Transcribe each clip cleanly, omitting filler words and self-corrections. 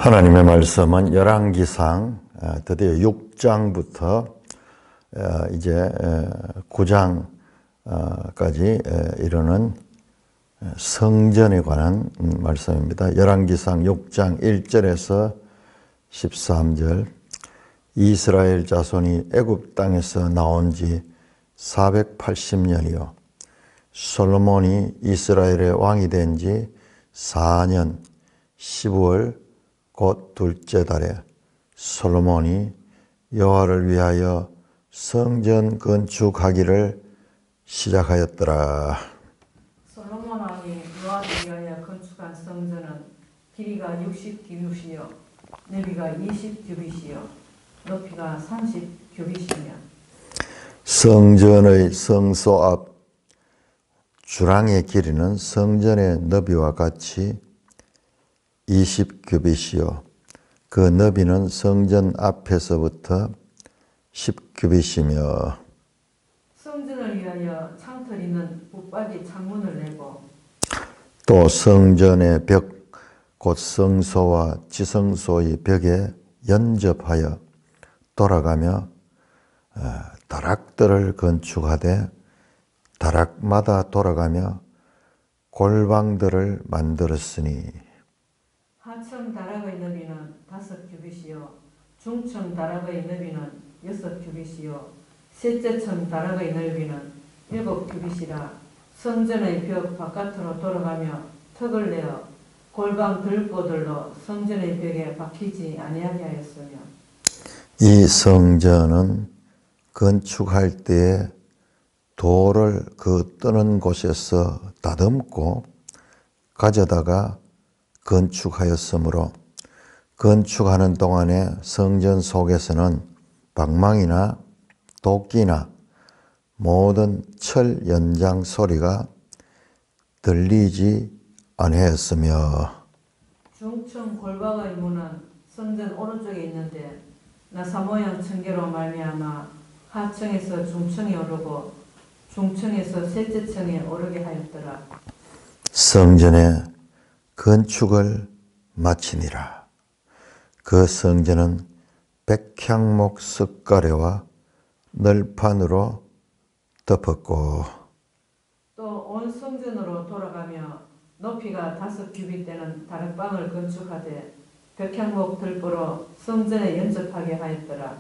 하나님의 말씀은 열왕기상 드디어 6장부터 이제 9장까지 이르는 성전에 관한 말씀입니다. 열왕기상 6장 1절에서 13절. 이스라엘 자손이 애굽 땅에서 나온 지 480년이요 솔로몬이 이스라엘의 왕이 된 지 4년 15월 곧 둘째 달에 솔로몬이 여호와를 위하여 성전 건축하기를 시작하였더라. 솔로몬 왕이 여호와를 위하여 건축한 성전은 길이가 60규빗이요 너비가 20규빗이요 높이가 30규빗이며 성전의 성소 앞 주랑의 길이는 성전의 너비와 같이 20규빗이요 그 너비는 성전 앞에서부터 10규빗이며 성전을 위하여 창틀 있는 붙박이 창문을 내고 또 성전의 벽 곧 성소와 지성소의 벽에 연접하여 돌아가며 다락들을 건축하되 다락마다 돌아가며 골방들을 만들었으니 하층 다락의 너비는 5규빗이요 중층 다락의 너비는 6규빗이요 셋째 층 다락의 넓이는 7규빗이라 성전의 벽 바깥으로 돌아가며 턱을 내어 골방 들보들로 성전의 벽에 박히지 아니하게 하였으며 이 성전은 건축할 때에 돌을 그 뜨는 곳에서 다듬고 가져다가 건축하였으므로 건축하는 동안에 성전 속에서는 방망이나 도끼나 모든 철 연장 소리가 들리지 아니하였으며 중층 골방의 문은 성전 오른쪽에 있는데 나사 모양 층계로 말미암아 하층에서 중층에 오르고 중층에서 셋째 층에 오르게 하였더라. 성전의 건축을 마치니라. 그 성전은 백향목 석가래와 널판으로 덮었고 또 온 성전으로 돌아가며 높이가 5규빗 되는 다락방을 건축하되 백향목 들보로 성전에 연접하게 하였더라.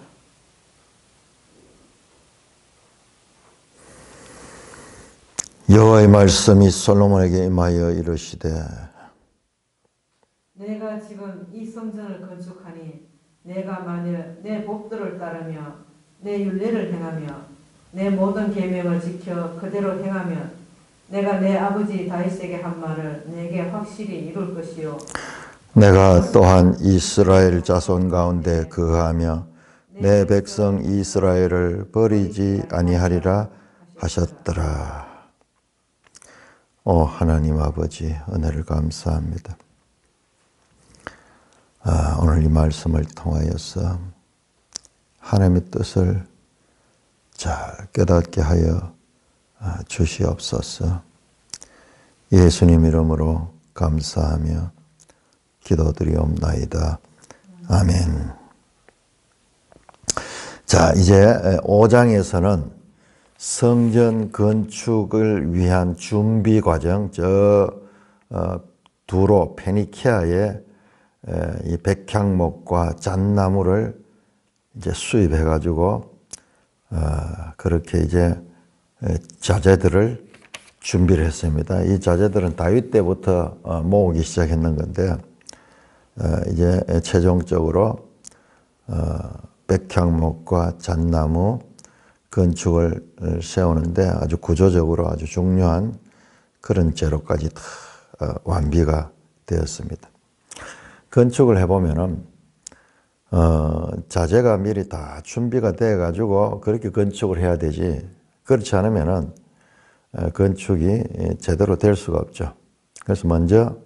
여호와의 말씀이 솔로몬에게 임하여 이르시되 내가 지금 이 성전을 건축하니 내가 만일 내 법도를 따르며 내 율례를 행하며 내 모든 계명을 지켜 그대로 행하면 내가 내 아버지 다윗에게 한 말을 내게 확실히 이룰 것이요 내가 또한 이스라엘 자손 가운데 거하며 내 백성 이스라엘을 버리지 아니하리라 하셨더라. 오 하나님 아버지 은혜를 감사합니다. 오늘 이 말씀을 통하여서 하나님의 뜻을 잘 깨닫게 하여 주시옵소서. 예수님 이름으로 감사하며 기도드리옵나이다. 아멘. 자, 이제 5장에서는 성전 건축을 위한 준비 과정, 두로 페니키아의 이 백향목과 잣나무를 이제 수입해 가지고 그렇게 이제 자재들을 준비를 했습니다. 이 자재들은 다윗 때부터 모으기 시작했는 건데 이제 최종적으로 백향목과 잣나무 건축을 세우는데 아주 구조적으로 아주 중요한 그런 재료까지 다 완비가 되었습니다. 건축을 해보면은 자재가 미리 다 준비가 돼 가지고 그렇게 건축을 해야 되지 그렇지 않으면은 건축이 제대로 될 수가 없죠. 그래서 먼저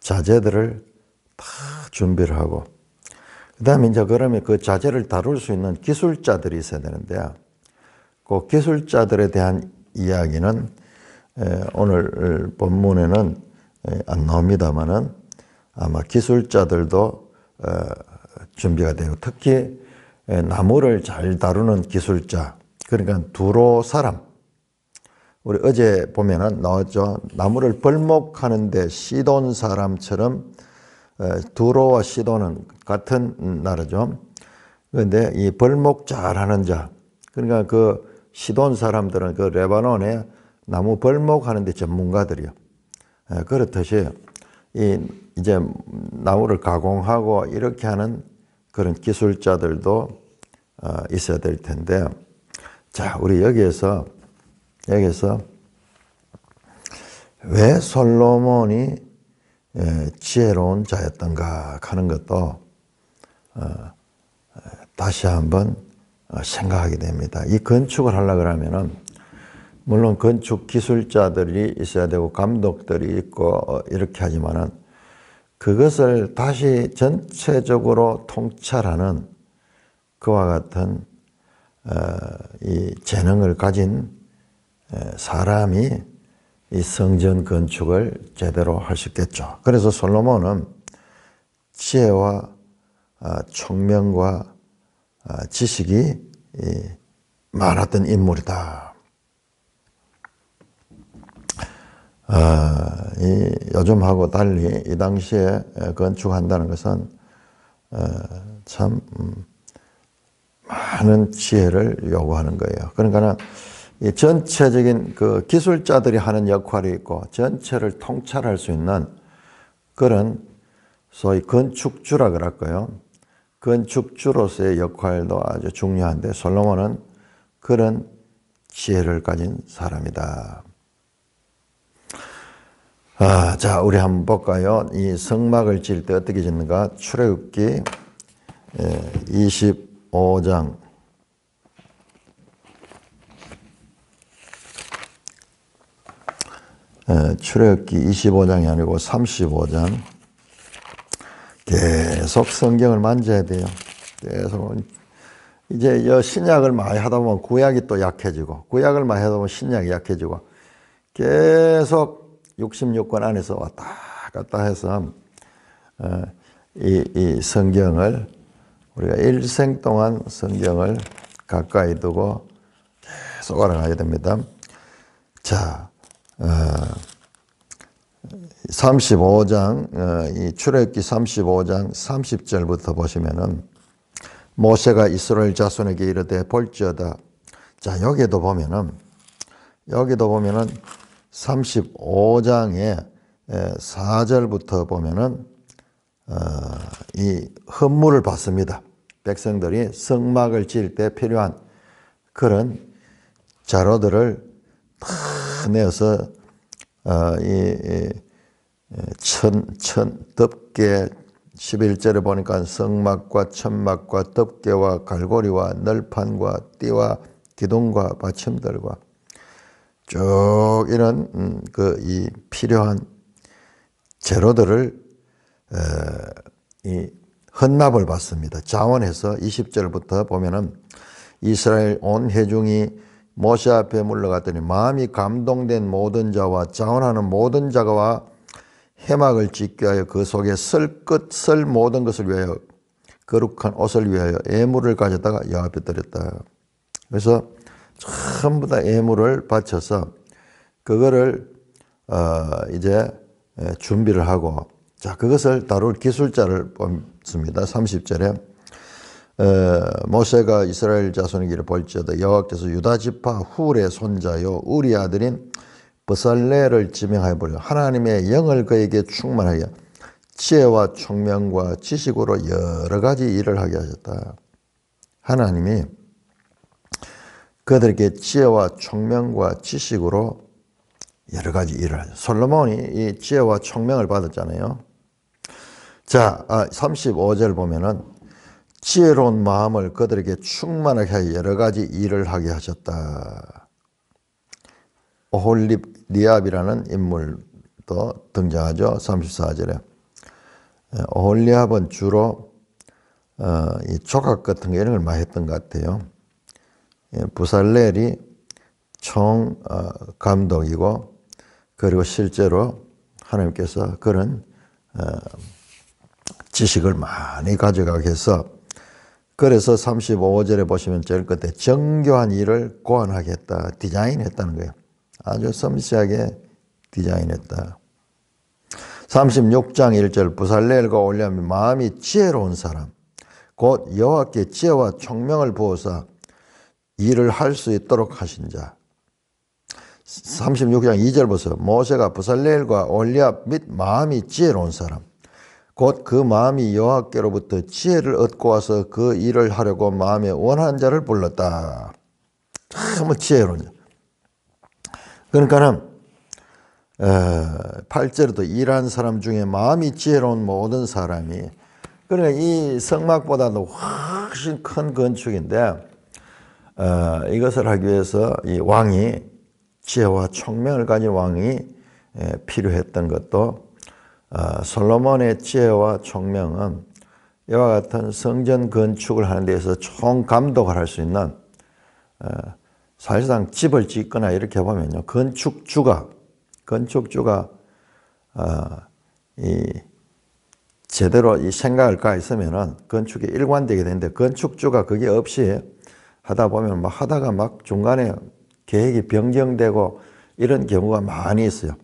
자재들을 다 준비를 하고 그 다음에 이제 그러면 그 자재를 다룰 수 있는 기술자들이 있어야 되는데 그 기술자들에 대한 이야기는 오늘 본문에는 안 나옵니다만은 아마 기술자들도 준비가 되고, 특히 나무를 잘 다루는 기술자, 그러니까 두로 사람. 우리 어제 보면은 나왔죠. 나무를 벌목하는데 시돈 사람처럼 두로와 시돈은 같은 나라죠. 그런데 이 벌목 잘하는 자, 그러니까 그 시돈 사람들은 그 레바논에 나무 벌목하는데 전문가들이요. 그렇듯이 이제 나무를 가공하고 이렇게 하는 그런 기술자들도 있어야 될 텐데, 자, 우리 여기에서 왜 솔로몬이 지혜로운 자였던가 하는 것도 다시 한번 생각하게 됩니다. 이 건축을 하려고 하면은 물론 건축 기술자들이 있어야 되고 감독들이 있고 이렇게 하지만은 그것을 다시 전체적으로 통찰하는 그와 같은 이 재능을 가진 사람이 이 성전 건축을 제대로 할 수 있겠죠. 그래서 솔로몬은 지혜와 총명과 지식이 많았던 인물이다. 요즘하고 달리 이 당시에 건축한다는 것은 참 많은 지혜를 요구하는 거예요. 그러니까 이 전체적인 그 기술자들이 하는 역할이 있고 전체를 통찰할 수 있는 그런 소위 건축주라 그럴까요? 건축주로서의 역할도 아주 중요한데 솔로몬은 그런 지혜를 가진 사람이다. 자, 우리 한번 볼까요? 이 성막을 지을 때 어떻게 짓는가? 출애굽기 25장. 출애굽기 25장이 아니고 35장. 계속 성경을 만져야 돼요. 계속. 이제 신약을 많이 하다 보면 구약이 또 약해지고, 구약을 많이 하다 보면 신약이 약해지고, 계속 66권 안에서 왔다 갔다 해서 이 성경을 우리가 일생 동안 성경을 가까이 두고 계속 알아가야 됩니다. 자, 35장, 이 출애굽기 35장 30절부터 보시면은 모세가 이스라엘 자손에게 이르되 볼지어다. 자, 여기도 보면은 35장의 4절부터 보면은 이 헌물을 받습니다. 백성들이 성막을 지을 때 필요한 그런 자료들을 다 내어서 덮개 11절에 보니까 성막과 천막과 덮개와 갈고리와 널판과 띠와 기둥과 받침들과 쭉 이런 이 필요한 재료들을 이 헌납을 받습니다. 자원해서 20절부터 보면은 이스라엘 온 회중이 모세 앞에 물러갔더니 마음이 감동된 모든 자와 자원하는 모든 자가 해막을 짓게 하여 그 속에 썰 모든 것을 위하여 거룩한 옷을 위하여 예물을 가져다가 여호와 앞에 드렸다. 그래서 전부 다 예물을 바쳐서 그거를 이제 준비를 하고, 자, 그것을 다룰 기술자를 뽑습니다. 30절에 모세가 이스라엘 자손에게 이르 볼지어다 여호와께서 유다 지파 훌의 손자요 우리 아들인 버살레를 지명하여 보려 하나님의 영을 그에게 충만하여 지혜와 총명과 지식으로 여러 가지 일을 하게 하셨다. 하나님이 그들에게 지혜와 총명과 지식으로 여러 가지 일을 하죠. 솔로몬이 이 지혜와 총명을 받았잖아요. 자, 35절 보면은 지혜로운 마음을 그들에게 충만하게 하여 여러 가지 일을 하게 하셨다. 오홀리압이라는 인물도 등장하죠. 34절에. 오홀리압은 주로 이 조각 같은 거 이런 걸 많이 했던 것 같아요. 부살렐이 총 감독이고, 그리고 실제로 하나님께서 그런 지식을 많이 가져가게 해서 그래서 35절에 보시면 제일 끝에 정교한 일을 고안하겠다. 디자인했다는 거예요. 아주 섬세하게 디자인했다. 36장 1절 부살레엘과 올리암이 마음이 지혜로운 사람 곧 여호와께 지혜와 총명을 부어서 일을 할 수 있도록 하신 자. 36장 2절 보세요. 모세가 부살레엘과 올리압 및 마음이 지혜로운 사람 곧 그 마음이 여호와께로부터 지혜를 얻고 와서 그 일을 하려고 마음에 원하는 자를 불렀다. 참 지혜로운 자. 그러니까는 8절에도 일하는 사람 중에 마음이 지혜로운 모든 사람이 그러니까 이 성막보다도 훨씬 큰 건축인데 이것을 하기 위해서 이 왕이 지혜와 총명을 가진 왕이 필요했던 것도 솔로몬의 지혜와 총명은 이와 같은 성전 건축을 하는 데에서 총감독을 할 수 있는 사실상 집을 짓거나 이렇게 보면요 건축주가 이 제대로 이 생각을 가 있으면은 건축이 일관되게 되는데 건축주가 그게 없이 하다 보면 막 하다가 막 중간에 계획이 변경되고 이런 경우가 많이 있어요.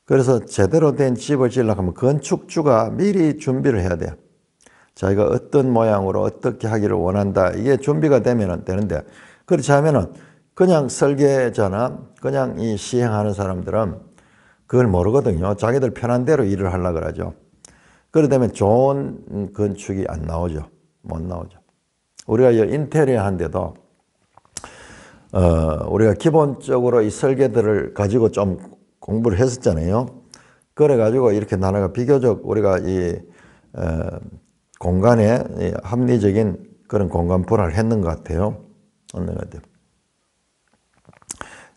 그래서 제대로 된 집을 지으려고 하면 건축주가 미리 준비를 해야 돼요. 자기가 어떤 모양으로 어떻게 하기를 원한다. 이게 준비가 되면 되는데 그렇지 않으면 그냥 설계자나 그냥 이 시행하는 사람들은 그걸 모르거든요. 자기들 편한 대로 일을 하려고 그러죠. 그러다면 좋은 건축이 안 나오죠. 못 나오죠. 우리가 인테리어 한데도 우리가 기본적으로 이 설계들을 가지고 좀 공부를 했었잖아요. 그래가지고 이렇게 나라가 비교적 우리가 이 공간에 합리적인 그런 공간 분할을 했는 것 같아요. 없는 것 같아요.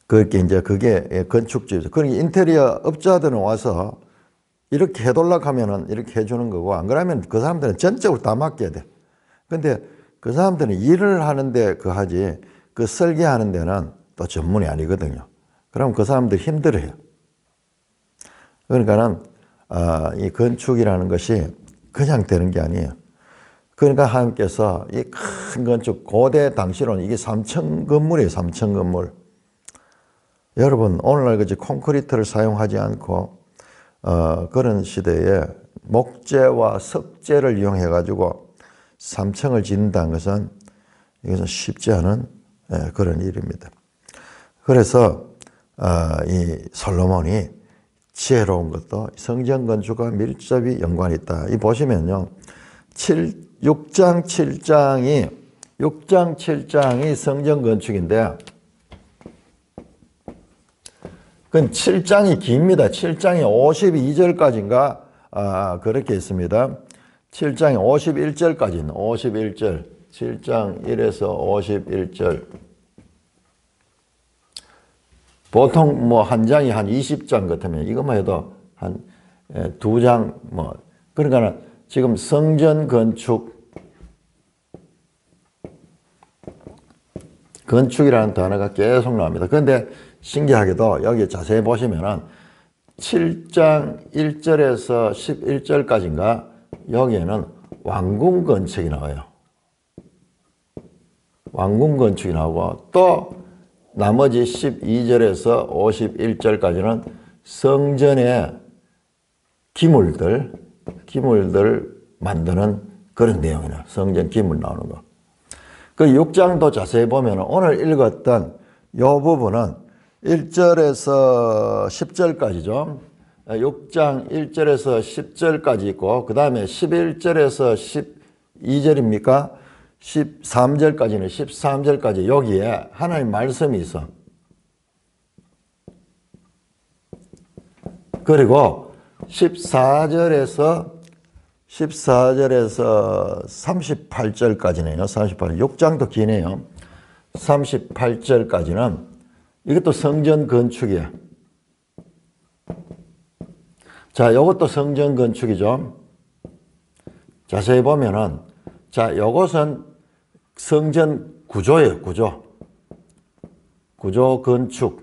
그게 이제 그게 건축주의죠. 그러니까 인테리어 업자들은 와서 이렇게 해달라고 하면은 이렇게 해주는 거고 안 그러면 그 사람들은 전적으로 다 맡겨야 돼. 근데 그 사람들은 일을 하는데 그 하지 그 설계하는 데는 또 전문이 아니거든요. 그럼 그 사람들 힘들어요. 그러니까는 이 건축이라는 것이 그냥 되는 게 아니에요. 그러니까 하나님께서 이 큰 건축 고대 당시로는 이게 3층 건물이에요. 3층 건물. 여러분 오늘날 그지 콘크리트를 사용하지 않고 그런 시대에 목재와 석재를 이용해 가지고 3층을 짓는다는 것은 이것은 쉽지 않은 그런 일입니다. 그래서 이 솔로몬이 지혜로운 것도 성전 건축과 밀접히 연관이 있다. 이 보시면요. 6장 7장이 성전 건축인데 그건 7장이 깁니다. 7장이 52절까지인가 그렇게 있습니다. 7장이 51절까지는 51절 7장 1에서 51절 보통 뭐 한 장이 한 20장 같으면 이것만 해도 한 2장 뭐 그러니까 지금 성전 건축이라는 단어가 계속 나옵니다. 그런데 신기하게도 여기 자세히 보시면은 7장 1절에서 11절까지인가 여기에는 왕궁 건축이 나와요. 왕궁 건축이 나오고 또 나머지 12절에서 51절까지는 성전의 기물들 만드는 그런 내용이에요. 성전 기물 나오는 거. 그 6장도 자세히 보면 오늘 읽었던 이 부분은 1절에서 10절까지죠. 6장 1절에서 10절까지 있고 그 다음에 11절에서 12절입니까? 13절까지는 13절까지 여기에 하나님 말씀이 있어. 그리고 14절에서 38절까지네요. 38절. 6장도 기네요. 38절까지는 이것도 성전 건축이에요. 자, 이것도 성전 건축이죠. 자세히 보면은 자, 이것은 성전 구조예요. 구조 건축.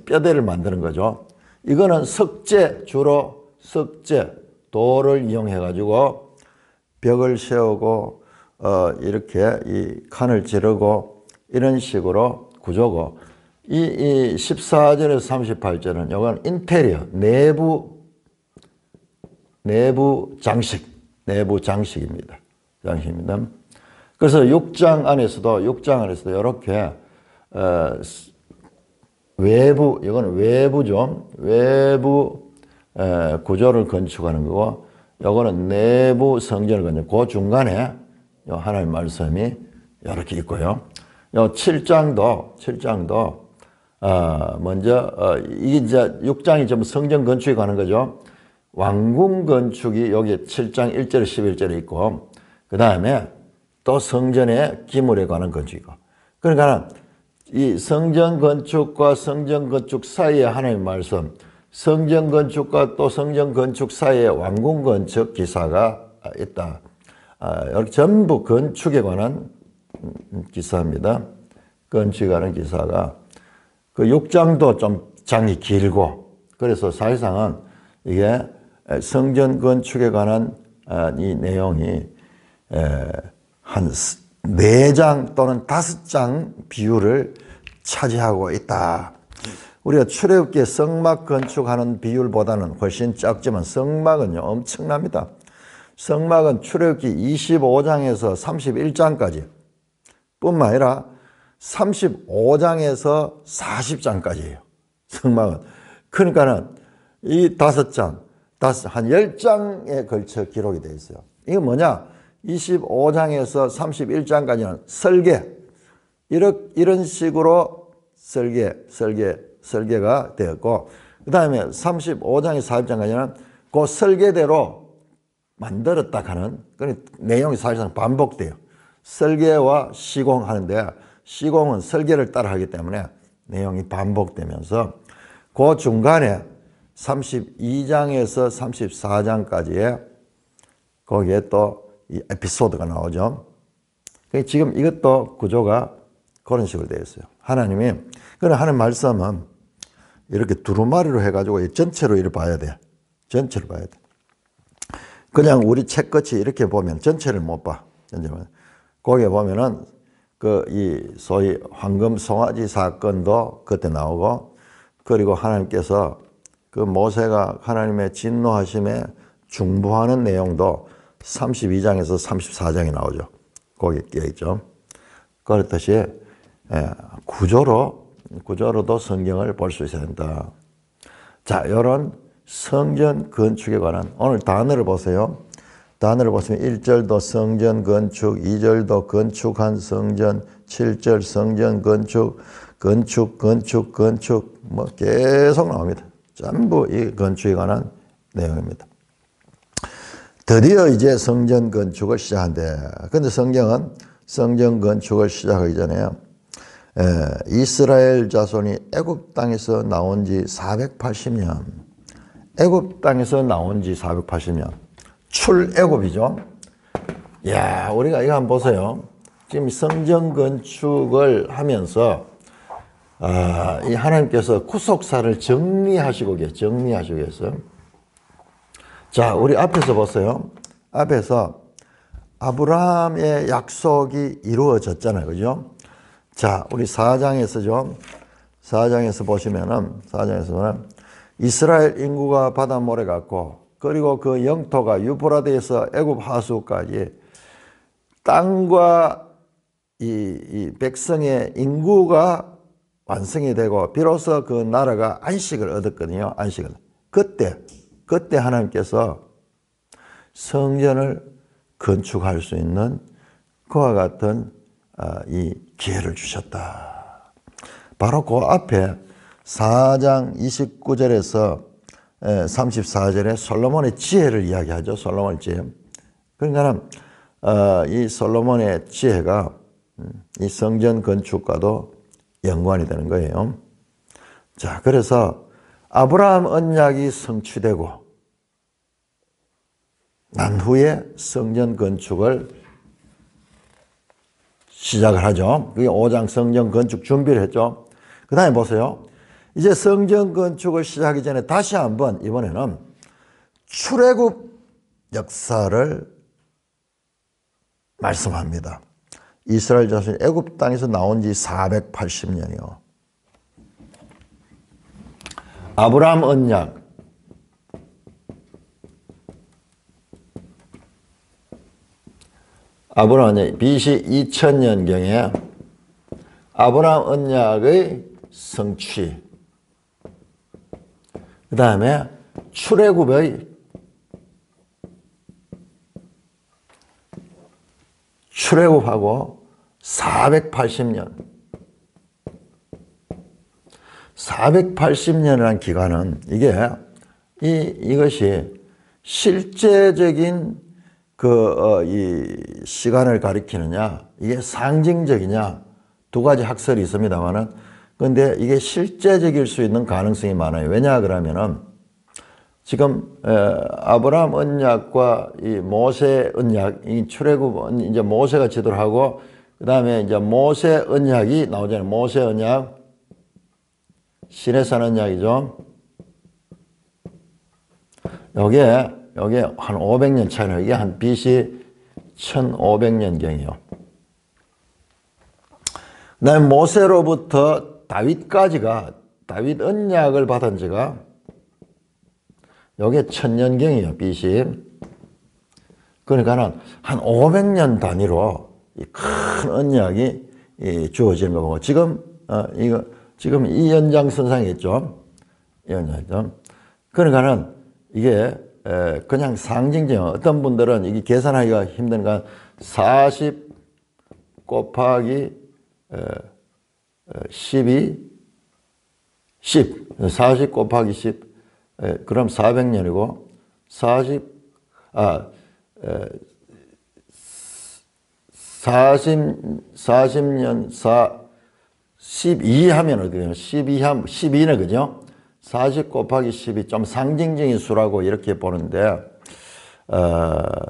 뼈대를 만드는 거죠. 이거는 석재, 주로 석재, 돌을 이용해 가지고 벽을 세우고 이렇게 이 칸을 지르고 이런 식으로 구조고, 이 14절에서 38절은 이건 인테리어, 내부 장식입니다. 장식입니다. 그래서 6장 안에서도 이렇게 외부, 이건 외부죠. 외부 구조를 건축하는 거고, 이거는 내부 성전을 건축. 그 중간에 하나님 말씀이 이렇게 있고요. 요 7장도 먼저 이게 이제 6장이 좀 성전 건축에 관한 거죠. 왕궁 건축이 여기 7장 1절 11절에 있고, 그 다음에 또 성전의 기물에 관한 건축이고. 그러니까 이 성전 건축과 성전 건축 사이에 하나님 말씀, 성전 건축과 또 성전 건축 사이에 왕궁 건축 기사가 있다. 이렇게 전부 건축에 관한 기사입니다. 건축에 관한 기사가. 그 6장도 좀 장이 길고, 그래서 사실상은 이게 성전 건축에 관한 이 내용이 한 4장 또는 5장 비율을 차지하고 있다. 우리가 출애굽기에 성막 건축하는 비율보다는 훨씬 작지만 성막은요 엄청납니다. 성막은 출애굽기 25장에서 31장까지 뿐만 아니라 35장에서 40장까지예요. 성막은. 그러니까는 이 5장, 한 10장에 걸쳐 기록이 되어 있어요. 이게 뭐냐? 25장에서 31장까지는 설계, 이런 식으로 설계가 되었고, 그 다음에 35장에서 40장까지는 그 설계대로 만들었다 하는 그런 내용이 사실상 반복돼요. 설계와 시공하는데, 시공은 설계를 따라 하기 때문에 내용이 반복되면서 그 중간에 32장에서 34장까지의 거기에 또 이 에피소드가 나오죠. 지금 이것도 구조가 그런 식으로 되어 있어요. 하나님이, 그런 하나님 말씀은 이렇게 두루마리로 해가지고 전체로 이렇게 봐야 돼. 전체를 봐야 돼. 그냥 우리 책 끝이 이렇게 보면 전체를 못 봐. 거기에 보면은 이 소위 황금 송아지 사건도 그때 나오고, 그리고 하나님께서 그 모세가 하나님의 진노하심에 중보하는 내용도 32장에서 34장에 나오죠. 거기에 끼어있죠. 그렇듯이 구조로도 성경을 볼 수 있어야 된다. 자, 이런 성전 건축에 관한 오늘 단어를 보세요. 단어를 보시면 1절도 성전 건축, 2절도 건축한 성전, 7절 성전 건축 뭐 계속 나옵니다. 전부 이 건축에 관한 내용입니다. 드디어 이제 성전 건축을 시작한대. 근데 성경은 성전 건축을 시작하기 전에 이스라엘 자손이 애굽 땅에서 나온 지 480년. 애굽 땅에서 나온 지 480년. 출애굽이죠. 야, 우리가 이거 한번 보세요. 지금 성전 건축을 하면서 이 하나님께서 구속사를 정리하시고 계세요. 자, 우리 앞에서 보세요. 앞에서 아브라함의 약속이 이루어졌잖아요. 그죠? 자, 우리 4장에서죠. 4장에서 보시면은 이스라엘 인구가 바다 모래 같고, 그리고 그 영토가 유프라데에서 애굽 하수까지 땅과 이 백성의 인구가 완성이 되고, 비로소 그 나라가 안식을 얻었거든요. 안식을. 그때 하나님께서 성전을 건축할 수 있는 그와 같은 이 기회를 주셨다. 바로 그 앞에 4장 29절에서 34절에 솔로몬의 지혜를 이야기하죠. 솔로몬의 지혜. 그러니까 이 솔로몬의 지혜가 이 성전 건축과도 연관이 되는 거예요. 자, 그래서 아브라함 언약이 성취되고 난 후에 성전 건축을 시작을 하죠. 그게 5장 성전 건축 준비를 했죠. 그 다음에 보세요. 이제 성전 건축을 시작하기 전에 다시 한번 이번에는 출애굽 역사를 말씀합니다. 이스라엘 자손이 애굽 땅에서 나온 지 480년이요. 아브라함 언약, BC 2000년경에 아브라함 언약의 성취, 그 다음에 출애굽하고 480년이라는 기간은 이것이 실제적인 이 시간을 가리키느냐, 이게 상징적이냐, 두 가지 학설이 있습니다만은, 근데 이게 실제적일 수 있는 가능성이 많아요. 왜냐 그러면은 지금 아브라함 언약과 이 모세 언약, 이 출애굽 이제 모세가 지도를 하고, 그 다음에 이제 모세 언약이 나오잖아요. 모세 언약, 시내산 언약이죠. 요게 한 500년 차이나요. 이게 한 BC 1500년경이요. 그 다음에 모세로부터 다윗까지가, 다윗 언약을 받은 지가 요게 1000년경이에요. BC. 그러니까는 한 500년 단위로 이 큰 언약이 주어지는 거고, 지금 이 연장선상에 있죠. 이 연장이죠. 그러니까는 이게 그냥 상징적인, 어떤 분들은 이게 계산하기가 힘드니까 40 곱하기 12, 10, 40 곱하기 10, 그럼 400년이고, 40년 12 하면 어떻게 되냐? 12네, 그죠? 40 곱하기 10이 좀 상징적인 수라고 이렇게 보는데,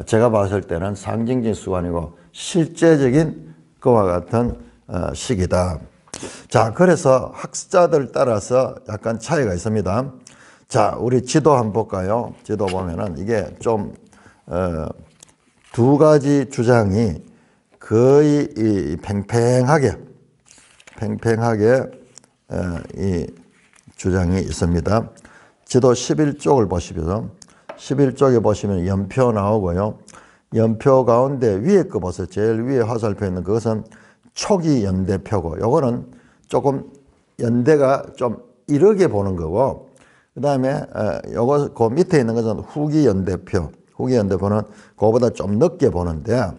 제가 봤을 때는 상징적인 수가 아니고 실제적인 그와 같은 시기다. 자, 그래서 학자들 따라서 약간 차이가 있습니다. 자, 우리 지도 한번 볼까요? 지도 보면은 이게 좀 두 가지 주장이 거의 팽팽하게 이 주장이 있습니다. 지도 11쪽을 보시면 11쪽에 보시면 연표 나오고요. 연표 가운데 위에 거 보세요. 제일 위에 화살표 있는 그것은 초기 연대표고, 요거는 조금 연대가 좀 이르게 보는 거고, 그 다음에 그 밑에 있는 것은 후기 연대표. 후기 연대표는 그거보다 좀 늦게 보는데,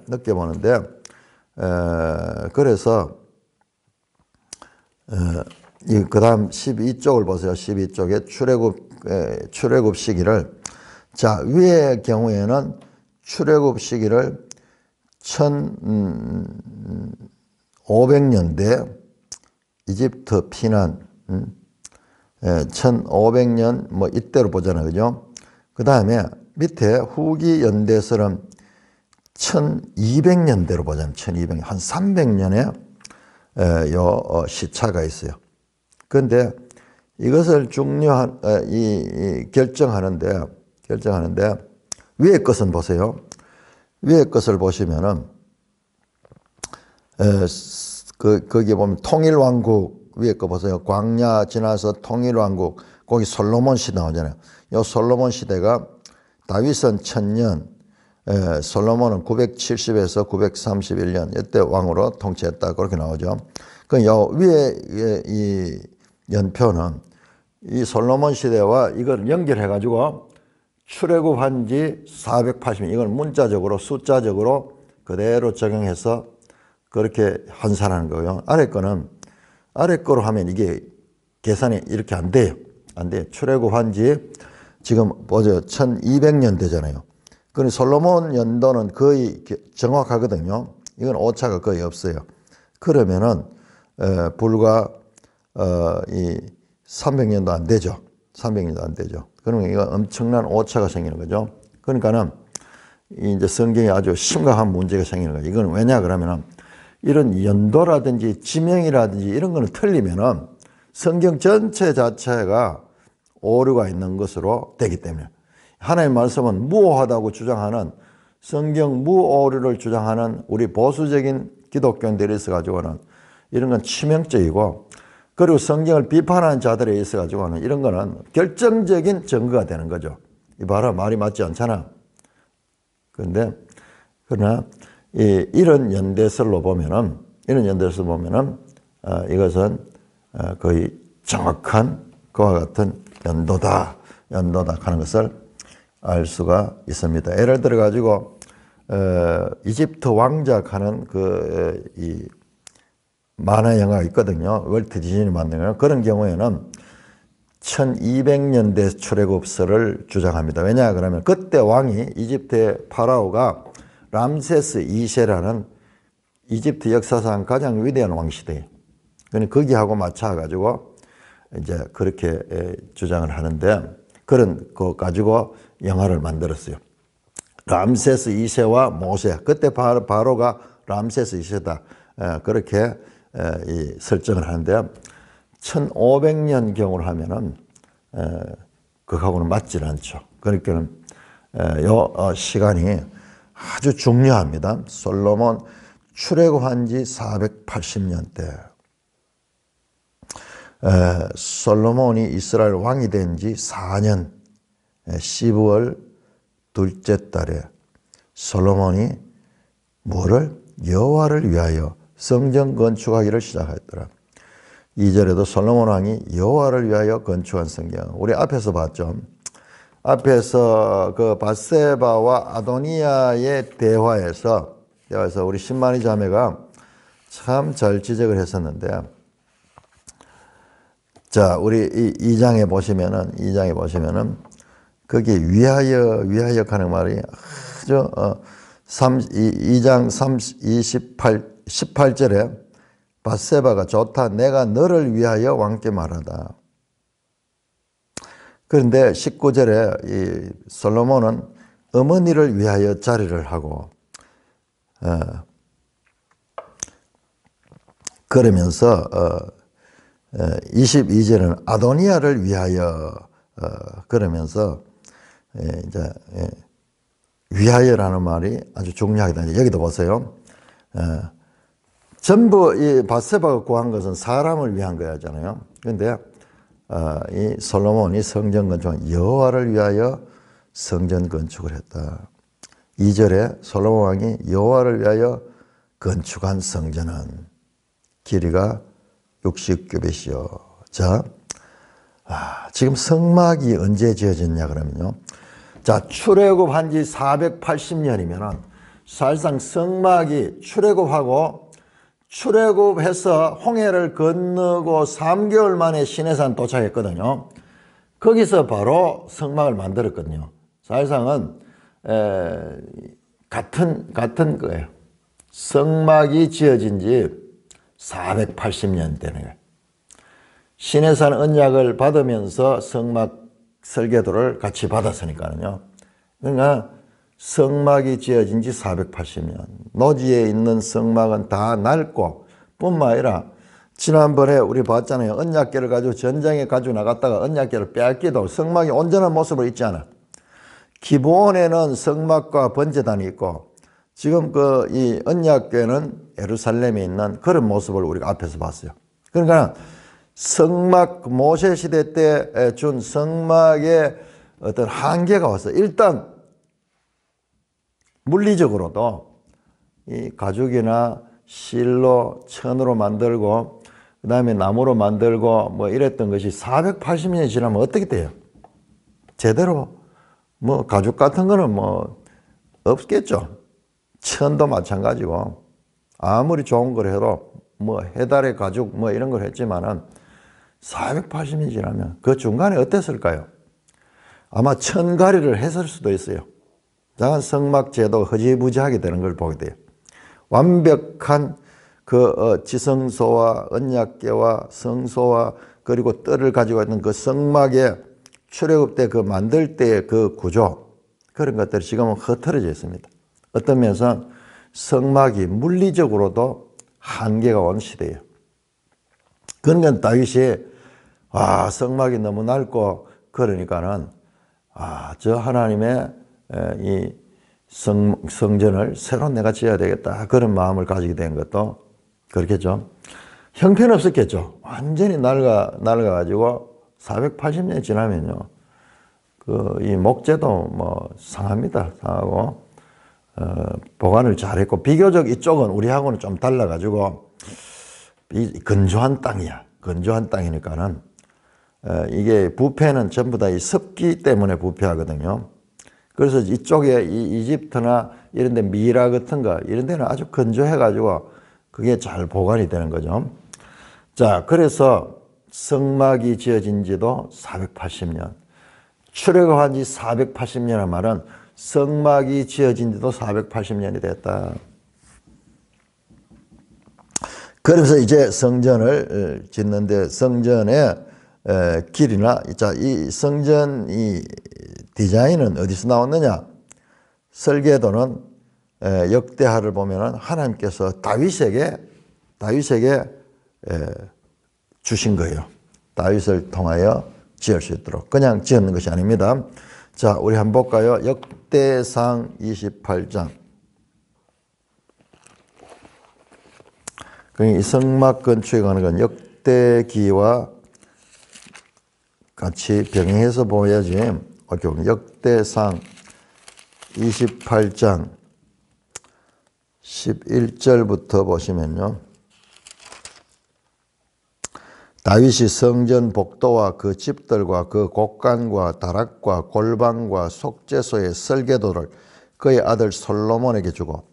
그래서 그 다음 12쪽을 보세요. 12쪽에 출애굽 시기를, 자, 위의 경우에는 출애굽 시기를 1500년대 이집트 피난, 1500년 뭐 이때로 보잖아요. 그죠? 그 다음에 밑에 후기 연대설은 1200년대로 보자면 1200년, 한 300년의 시차가 있어요. 그런데 이것을 결정하는데 위에 것은 보세요. 위에 것을 보시면은 거기 보면 통일왕국 위에 거 보세요. 광야 지나서 통일왕국, 거기 솔로몬 시대 나오잖아요. 이 솔로몬 시대가 다윗은 1000년, 솔로몬은 970에서 931년 이때 왕으로 통치했다, 그렇게 나오죠. 그 요 위에 이 연표는 이 솔로몬 시대와 이걸 연결해 가지고 출애굽한 지 480년, 이걸 문자적으로 숫자적으로 그대로 적용해서 그렇게 환산하는 거고요. 아래 거로 하면 이게 계산이 이렇게 안 돼요. 출애굽한 지 지금 보죠. 1200년 되잖아요. 그럼 솔로몬 연도는 거의 정확하거든요. 이건 오차가 거의 없어요. 그러면은 불과 이 300년도 안 되죠. 300년도 안 되죠. 그러면 이거 엄청난 오차가 생기는 거죠. 그러니까는 이제 성경에 아주 심각한 문제가 생기는 거예요. 이건 왜냐 그러면은 이런 연도라든지 지명이라든지 이런 거는 틀리면은 성경 전체 자체가 오류가 있는 것으로 되기 때문에 하나님의 말씀은 무오하다고 주장하는 성경 무오류를 주장하는 우리 보수적인 기독교인들이 있어가지고는 이런 건 치명적이고, 그리고 성경을 비판하는 자들에 있어가지고는 이런 거는 결정적인 증거가 되는 거죠. 이 봐라, 말이 맞지 않잖아. 그러나 이런 연대설로 보면은, 이것은 거의 정확한 그와 같은 연도다 하는 것을 알 수가 있습니다. 예를 들어 가지고 이집트 왕작하는 이 만화 영화가 있거든요. 월트 디즈니 만든 거. 그런 경우에는 1200년대 출애굽설을 주장합니다. 왜냐 그러면 그때 왕이 이집트의 파라오가 람세스 2세라는 이집트 역사상 가장 위대한 왕시대예요. 그러니까 거기하고 맞춰 가지고 이제 그렇게 주장을 하는데, 그런 거 가지고 영화를 만들었어요. 람세스 2세와 모세, 그때 바로가 람세스 2세다. 그렇게 설정을 하는데 1500년 경으로 하면은 그거하고는 맞질 않죠. 그러니까 요 시간이 아주 중요합니다. 솔로몬 출애굽한 지 480년 때, 솔로몬이 이스라엘 왕이 된 지 4년 12월 둘째 달에 솔로몬이 뭐를? 여호와를 위하여 성전 건축하기를 시작했더라. 2절에도 솔로몬 왕이 여호와를 위하여 건축한 성경, 우리 앞에서 봤죠. 앞에서 그 밧세바와 아도니아의 대화에서 우리 신만이 자매가 참 잘 지적을 했었는데, 자, 우리 2장에 보시면은 거기에 위하여 하는 말이 아주 2장 18절에 밧세바가 좋다, 내가 너를 위하여 왕께 말하다. 그런데 19절에 이 솔로몬은 어머니를 위하여 자리를 하고, 그러면서 22절은 아도니아를 위하여 그러면서 이제 위하여라는 말이 아주 중요하다. 여기도 보세요. 전부 이 밧세바가 구한 것은 사람을 위한 거잖아요. 그런데 이 솔로몬이 성전 건축, 여호와를 위하여 성전 건축을 했다. 2절에 솔로몬 왕이 여호와를 위하여 건축한 성전은 길이가 60규빗이요. 자, 지금 성막이 언제 지어졌냐 그러면요. 자, 출애굽한 지 480년이면은 사실상 성막이 출애굽해서 홍해를 건너고 3개월 만에 시내산 도착했거든요. 거기서 바로 성막을 만들었거든요. 사실상은 같은 거예요. 성막이 지어진 지 480년 되는 거예요. 시내산 언약을 받으면서 성막 설계도를 같이 받았으니까요. 그러니까 성막이 지어진 지 480년. 노지에 있는 성막은 다 낡고, 뿐만 아니라 지난번에 우리 봤잖아요. 언약궤를 가지고 전장에 가지고 나갔다가 언약궤를 빼앗기도 성막이 온전한 모습을 잊지 않아. 기브온에는 성막과 번제단이 있고, 지금 이 언약궤는 예루살렘에 있는 그런 모습을 우리가 앞에서 봤어요. 그러니까 성막, 모세 시대 때 준 성막의 어떤 한계가 왔어요. 일단 물리적으로도 이 가죽이나 실로, 천으로 만들고 그 다음에 나무로 만들고 뭐 이랬던 것이 480년이 지나면 어떻게 돼요? 제대로 뭐 가죽 같은 거는 뭐 없겠죠. 천도 마찬가지고 아무리 좋은 걸 해도 뭐 해달의 가죽 뭐 이런 걸 했지만은 480년이 지나면 그 중간에 어땠을까요? 아마 천가리를 했을 수도 있어요. 작은 성막제도 허지부지하게 되는 걸 보게 돼요. 완벽한 그 지성소와 언약궤와 성소와 그리고 뜰을 가지고 있는 그 성막의 출애굽 때 그 만들 때의 그 구조, 그런 것들이 지금은 흐트러져 있습니다. 어떤 면에서 성막이 물리적으로도 한계가 온 시대예요. 그러니까 다윗이 성막이 너무 낡고 그러니까는 저 하나님의 이 성전을 새로 내가 지어야 되겠다. 그런 마음을 가지게 된 것도 그렇겠죠. 형편없었겠죠. 완전히 낡아가지고 480년이 지나면요. 이 목재도 뭐 상합니다. 상하고, 보관을 잘했고, 비교적 이쪽은 우리하고는 좀 달라가지고, 건조한 땅이야. 건조한 땅이니까는, 이게 부패는 전부 다 이 습기 때문에 부패하거든요. 그래서 이쪽에 이집트나 이런 데 미라 같은 거, 이런 데는 아주 건조해가지고, 그게 잘 보관이 되는 거죠. 자, 그래서 성막이 지어진 지도 480년. 출애굽한 지 480년의 말은 성막이 지어진 지도 480년이 됐다. 그래서 이제 성전을 짓는데 성전의 길이나, 자, 이 성전 이 디자인은 어디서 나왔느냐? 설계도는 역대하를 보면은 하나님께서 다윗에게 주신 거예요. 다윗을 통하여 지을 수 있도록. 그냥 지었는 것이 아닙니다. 자, 우리 한번 볼까요? 역대상 28장. 이 성막 건축에 관한 건 역대기와 같이 병행해서 보여야지. 역대상 28장 11절부터 보시면요. 다윗이 성전 복도와 그 집들과 그 곡간과 다락과 골방과 속죄소의 설계도를 그의 아들 솔로몬에게 주고,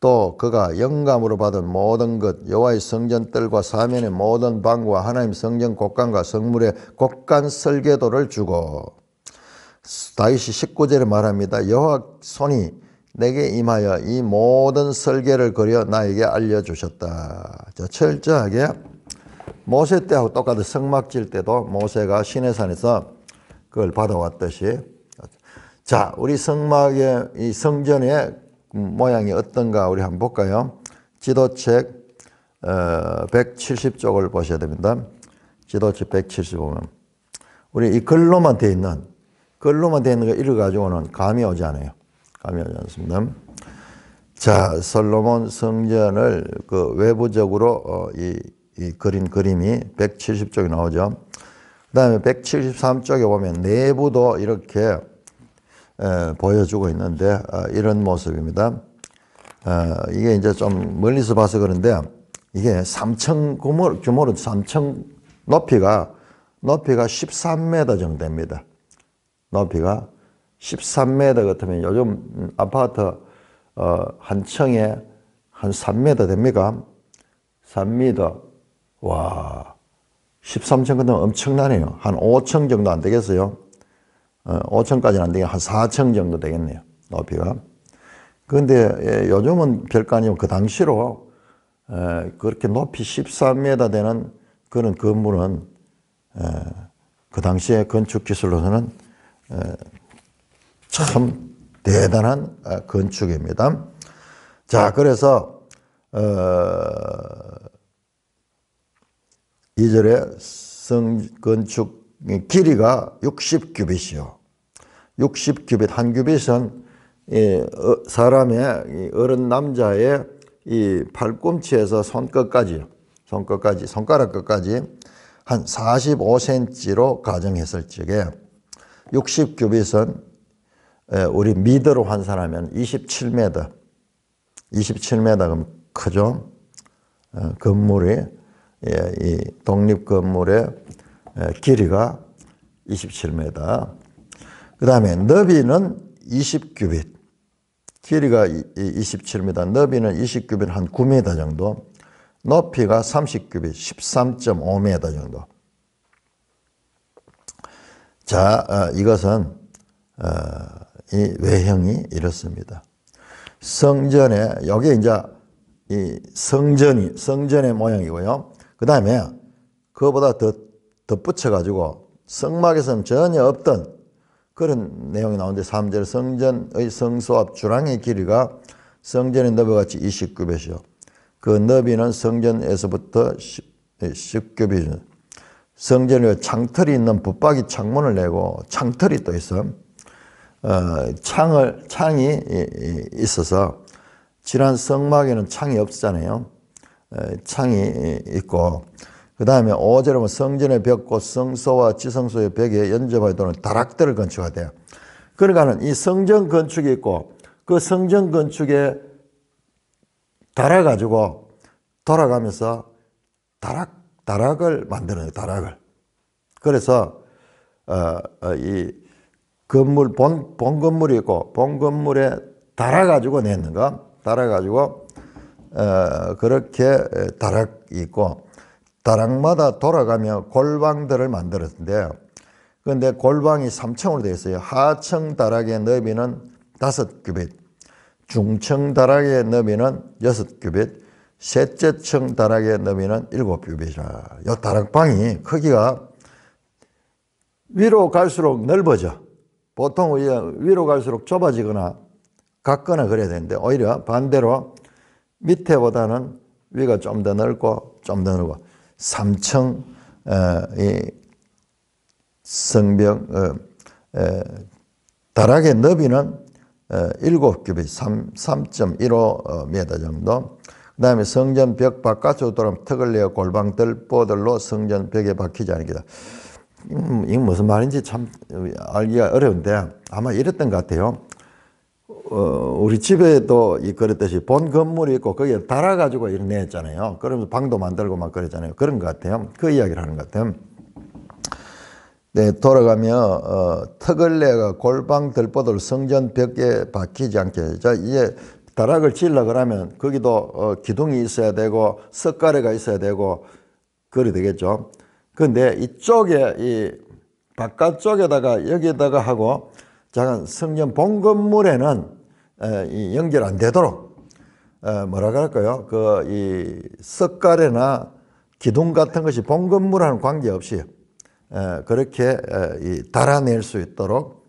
또 그가 영감으로 받은 모든 것, 여호와의 성전뜰과 사면의 모든 방과 하나님 성전 곡간과 성물의 곡간 설계도를 주고, 다윗이 19절에 말합니다. 여호와 손이 내게 임하여 이 모든 설계를 그려 나에게 알려주셨다. 자, 철저하게 모세 때하고 똑같은 성막 질 때도 모세가 시내산에서 그걸 받아왔듯이. 자, 우리 성막의 이 성전의 모양이 어떤가 우리 한번 볼까요? 지도책 170쪽을 보셔야 됩니다. 지도책 170 보면 우리 이 글로만 되어 있는 거 읽어가지고는 감이 오지 않아요. 감이 오지 않습니다. 자, 솔로몬 성전을 그 외부적으로 이 그린 그림이 170쪽이 나오죠. 그 다음에 173쪽에 보면 내부도 이렇게 보여주고 있는데 이런 모습입니다. 이게 이제 좀 멀리서 봐서 그런데 이게 3층 규모로 3층 높이가 13m 정도 됩니다. 높이가 13m 같으면 요즘 아파트 한 층에 한 3m 됩니까? 3m. 와, 13층 같으면 엄청나네요. 한 5층 정도 안 되겠어요? 5층까지는 안 되게 한 4층 정도 되겠네요. 높이가. 그런데 요즘은 별거 아니고 그 당시로 그렇게 높이 13m 되는 그런 건물은 그 당시의 건축 기술로서는 참 대단한 건축입니다. 자, 그래서 2절에 성건축 길이가 60규빗이요. 60규빗, 한 규빗은 사람의 어른 남자의 이 팔꿈치에서 손가락 끝까지 한 45cm로 가정했을 적에 60규빗은 우리 미터로 환산하면 27m 그럼 크죠? 건물이 이 독립 건물의 길이가 27m. 그 다음에 너비는 20규빗. 길이가 27m, 너비는 20규빗 한 9m 정도. 높이가 30규빗, 13.5m 정도. 자, 이것은 이 외형이 이렇습니다. 성전에 여기 이제 이 성전의 모양이고요. 그 다음에 그거보다 더 덧붙여가지고 성막에서는 전혀 없던 그런 내용이 나오는데 3절 성전의 성소 앞 주랑의 길이가 성전의 너비같이 20규빗이요. 그 너비는 성전에서부터 10규빗. 성전에 창틀이 있는 붙박이 창문을 내고 창틀이 또 있어. 창이 있어서 지난 성막에는 창이 없잖아요. 창이 있고, 그 다음에 5절에 성전의 벽 곧 성소와 지성소의 벽에 연접하여 도는 다락들을 건축하대요. 그러니까는 이 성전 건축이 있고 그 성전 건축에 달아가지고 돌아가면서 다락을 만드는 거예요. 다락을. 그래서 이 건물 본 건물이 있고 본 건물에 달아가지고 냈는 거, 달아가지고 그렇게 다락이 있고 다락마다 돌아가며 골방들을 만들었는데요. 그런데 골방이 3층으로 되어 있어요. 하층 다락의 너비는 5규빗, 중층 다락의 너비는 6규빗, 셋째 층 다락의 너비는 7규빗이라. 이 다락방이 크기가 위로 갈수록 넓어져. 보통 위로 갈수록 좁아지거나 같거나 그래야 되는데 오히려 반대로 밑에보다는 위가 좀 더 넓고 좀 더 넓고 3층 이 성벽 다락의 너비는 7규빗 3.15m 정도. 그 다음에 성전 벽 바깥으로 돌아오면 턱을 내어 골방 들보들로 성전 벽에 박히지 않기다. 이게 무슨 말인지 참 알기가 어려운데 아마 이랬던 것 같아요. 우리 집에도 그랬듯이 본 건물이 있고 거기에 달아가지고 이렇게 냈잖아요. 그러면서 방도 만들고 막 그랬잖아요. 그런 것 같아요. 그 이야기를 하는 것 같아요. 네, 돌아가며 턱을 내가 골방 들보들 성전 벽에 박히지 않게. 자, 이제 다락을 지으려고 그러면 거기도 기둥이 있어야 되고 석가래가 있어야 되고 그래 되겠죠. 그런데 이쪽에 이 바깥쪽에다가 여기에다가 하고 작은 성전 본 건물에는 이 연결 안 되도록 뭐라 그럴까요? 그 이 석가래나 기둥 같은 것이 본 건물하고는 관계없이 그렇게 달아낼 수 있도록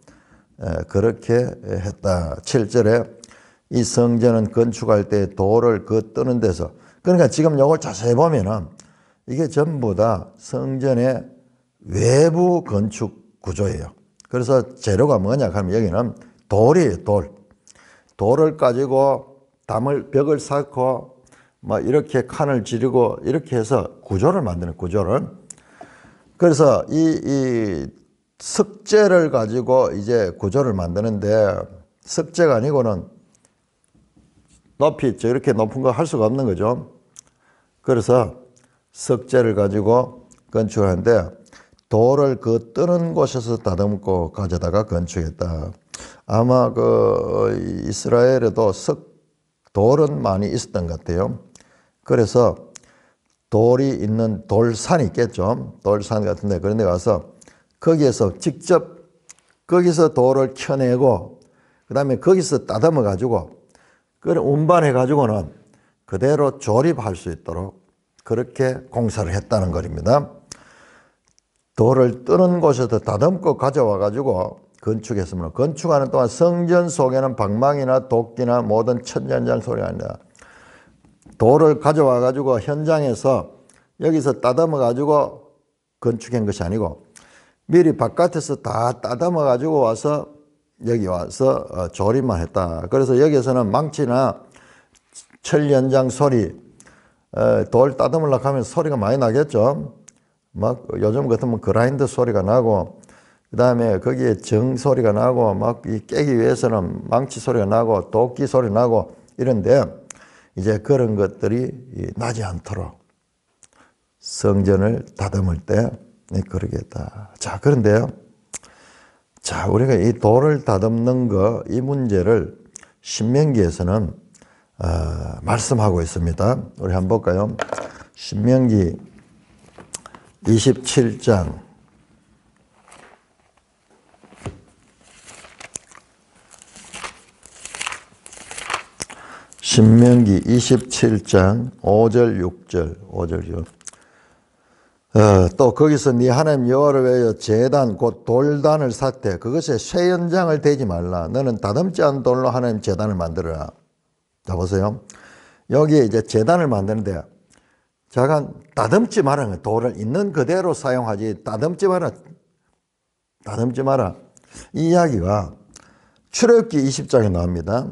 그렇게 했다. 7절에 이 성전은 건축할 때 돌을 뜨는 데서, 그러니까 지금 요걸 자세히 보면은 이게 전부 다 성전의 외부 건축 구조예요. 그래서 재료가 뭐냐 하면 여기는 돌이에요. 돌을 가지고 벽을 쌓고 막 이렇게 칸을 지르고 이렇게 해서 구조를 만드는 구조를. 그래서 이 석재를 가지고 이제 구조를 만드는데 석재가 아니고는 높이 이렇게 높은 거 할 수가 없는 거죠. 그래서 석재를 가지고 건축하는데 돌을 뜨는 곳에서 다듬고 가져다가 건축했다. 아마 이스라엘에도 돌은 많이 있었던 것 같아요. 그래서 돌이 있는 돌산이 있겠죠. 돌산 같은데 그런 데 가서 거기에서 직접 거기서 돌을 켜내고 그 다음에 거기서 따듬어 가지고 그걸 운반해 가지고는 그대로 조립할 수 있도록 그렇게 공사를 했다는 것입니다. 돌을 뜨는 곳에서 다듬고 가져와 가지고 건축했습니다. 건축하는 동안 성전 속에는 방망이나 도끼나 모든 천장장 소리가 아니다. 돌을 가져와 가지고 현장에서 여기서 따듬어 가지고 건축한 것이 아니고 미리 바깥에서 다 따듬어 가지고 와서 여기 와서 조립만 했다. 그래서 여기서는 망치나 철 연장 소리, 돌 따듬으려고 하면 소리가 많이 나겠죠. 막 요즘 같으면 그라인더 소리가 나고 그 다음에 거기에 정 소리가 나고 막 깨기 위해서는 망치 소리가 나고 도끼 소리 나고 이런데 이제 그런 것들이 나지 않도록 성전을 다듬을 때 그러게 했다. 자, 그런데요. 자, 우리가 이 돌을 다듬는 거, 이 문제를 신명기에서는 말씀하고 있습니다. 우리 한번 볼까요? 신명기 27장. 신명기 27장 5절 6절 5절 6절 또 거기서 네 하나님 여호와를 위하여 제단 곧 돌단을 샀되 그것에 쇠 연장을 대지 말라. 너는 다듬지 않은 돌로 하나님 제단을 만들어라. 자 보세요. 여기에 이제 제단을 만드는데 잠깐 다듬지 마라. 돌을 있는 그대로 사용하지 다듬지 마라. 다듬지 마라. 이 이야기가 출애굽기 20장에 나옵니다.